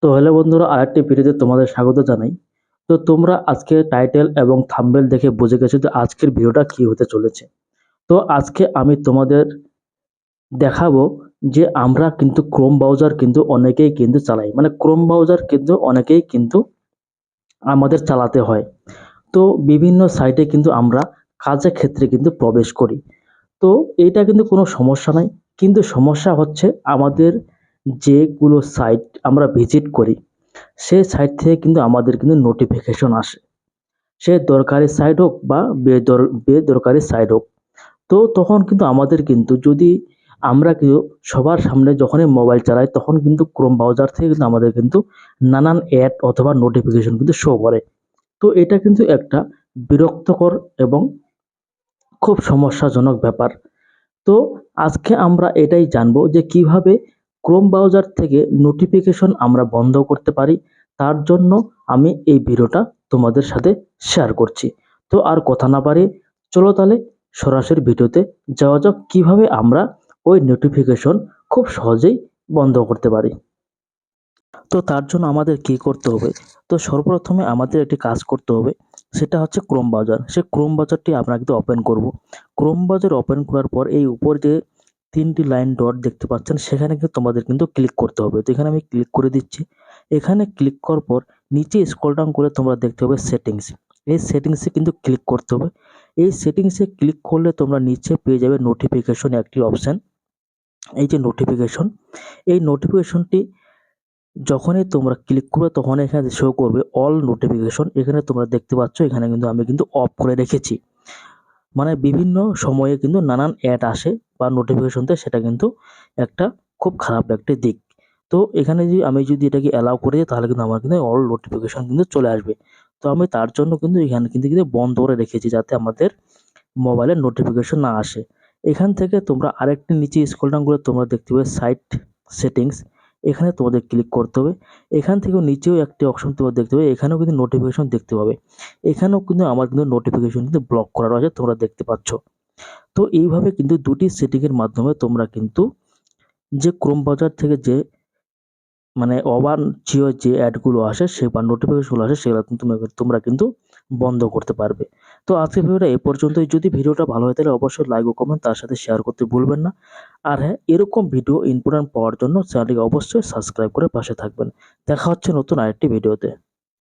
তো হ্যালো বন্ধুরা, আরেকটি ভিডিওতে তোমাদের স্বাগত জানাই। তো তোমরা আজকে টাইটেল এবং থাম্বনেল দেখে বুঝে গেছো যে আজকের ভিডিওটা কি হতে চলেছে। তো আজকে আমি তোমাদের দেখাবো যে আমরা কিন্তু ক্রোম ব্রাউজার কিন্তু অনেকেই কিন্তু চালাই, মানে ক্রোম ব্রাউজার কিন্তু অনেকেই কিন্তু আমাদের চালাতে হয়। তো বিভিন্ন সাইটে কিন্তু আমরা কাজের ক্ষেত্রে কিন্তু প্রবেশ করি। তো এইটা কিন্তু কোনো সমস্যা নাই, কিন্তু সমস্যা হচ্ছে আমাদের যেগুলো সাইট আমরা ভিজিট করি সেই সাইট থেকে কিন্তু আমাদের কিন্তু নোটিফিকেশন আসে, সে দরকারি সাইট হোক বা বেদরকারি সাইট হোক। তো তখন কিন্তু আমাদের কিন্তু যদি আমরা কেউ সবার সামনে যখনই মোবাইল চালাই তখন কিন্তু ক্রোম ব্রাউজার থেকে কিন্তু আমাদের কিন্তু নানান অ্যাড অথবা নোটিফিকেশন কিন্তু শো করে। তো এটা কিন্তু একটা বিরক্তকর এবং খুব সমস্যাজনক ব্যাপার। তো আজকে আমরা এটাই জানবো যে কিভাবে ক্রোম ব্রাউজার থেকে নোটিফিকেশন আমরা বন্ধ করতে পারি। তার জন্য আমি এই ভিডিওটা তোমাদের সাথে শেয়ার করছি। তো আর কথা না বাড়িয়ে চলো তাহলে সরাসরি ভিডিওতে যাওয়া যাক, কিভাবে আমরা ওই নোটিফিকেশন খুব সহজেই বন্ধ করতে পারি। তো তার জন্য আমাদের কি করতে হবে? তো সর্বপ্রথমে আমাদের একটি কাজ করতে হবে, সেটা হচ্ছে ক্রোম ব্রাউজার। সে ক্রোম ব্রাউজারটি আমরা কিন্তু ওপেন করব। ক্রোম ব্রাউজার ওপেন করার পর এই উপর যে ৩টি লাইন ডট দেখতে পাচ্ছেন সেখানে কিন্তু তোমাদের কিন্তু ক্লিক করতে হবে। তো এখানে আমি ক্লিক করে দিচ্ছি। এখানে ক্লিক করার পর নিচে স্ক্রল ডাউন করে তোমরা দেখতে হবে সেটিংস। এই সেটিংসে কিন্তু ক্লিক করতে হবে। এই সেটিংসে ক্লিক করলে তোমরা নিচে পেয়ে যাবে নোটিফিকেশন একটি অপশন। এই যে নোটিফিকেশন, এই নোটিফিকেশনটি যখনই তোমরা ক্লিক করবে তখন এখানে শো করবে অল নোটিফিকেশন। এখানে তোমরা দেখতে পাচ্ছ এখানে কিন্তু আমি কিন্তু অফ করে রেখেছি। মানে বিভিন্ন সময়ে কিন্তু নানান অ্যাড আসে বা নোটিফিকেশন দেয়, সেটা কিন্তু একটা খুব খারাপ একটি দিক। তো এখানে যদি আমি এটাকে অ্যালাউ করে দিই তাহলে কিন্তু আমার কিন্তু অল নোটিফিকেশন কিন্তু চলে আসবে। তো আমি তার জন্য কিন্তু এখানে কিন্তু বন্ধ করে রেখেছি যাতে আমাদের মোবাইলে নোটিফিকেশন না আসে। এখান থেকে তোমরা আরেকটি নিচে স্ক্রল ডাউন করে তোমরা দেখতে পাবে সাইট সেটিংস। এখানে তোমাদের ক্লিক করতে হবে। এখান থেকেও নিচেও একটি অপশন তোমরা দেখতে পাবে, এখানেও কিন্তু নোটিফিকেশন দেখতে পাবে। এখানেও কিন্তু আমার কিন্তু নোটিফিকেশন কিন্তু ব্লক করা রয়েছে, তোমরা দেখতে পাচ্ছ। তো এইভাবে কিন্তু দুটি সেটিংয়ের মাধ্যমে তোমরা কিন্তু যে ক্রোম ব্রাউজার থেকে যে মানে অবাঞ্ছনীয় যে অ্যাডগুলো আসে সে বা নোটিফিকেশনগুলো আসে সেগুলো কিন্তু তোমরা কিন্তু বন্ধ করতে পারবে। তো আজকের ভিডিওটা এ পর্যন্তই। যদি ভিডিওটা ভালো হয় তাহলে অবশ্যই লাইক ও কমেন্ট তার সাথে শেয়ার করতে ভুলবেন না। আর হ্যাঁ, এরকম ভিডিও ইম্পোর্টেন্ট পাওয়ার জন্য চ্যানেলটিকে অবশ্যই সাবস্ক্রাইব করে পাশে থাকবেন। দেখা হচ্ছে নতুন আরেকটি ভিডিওতে।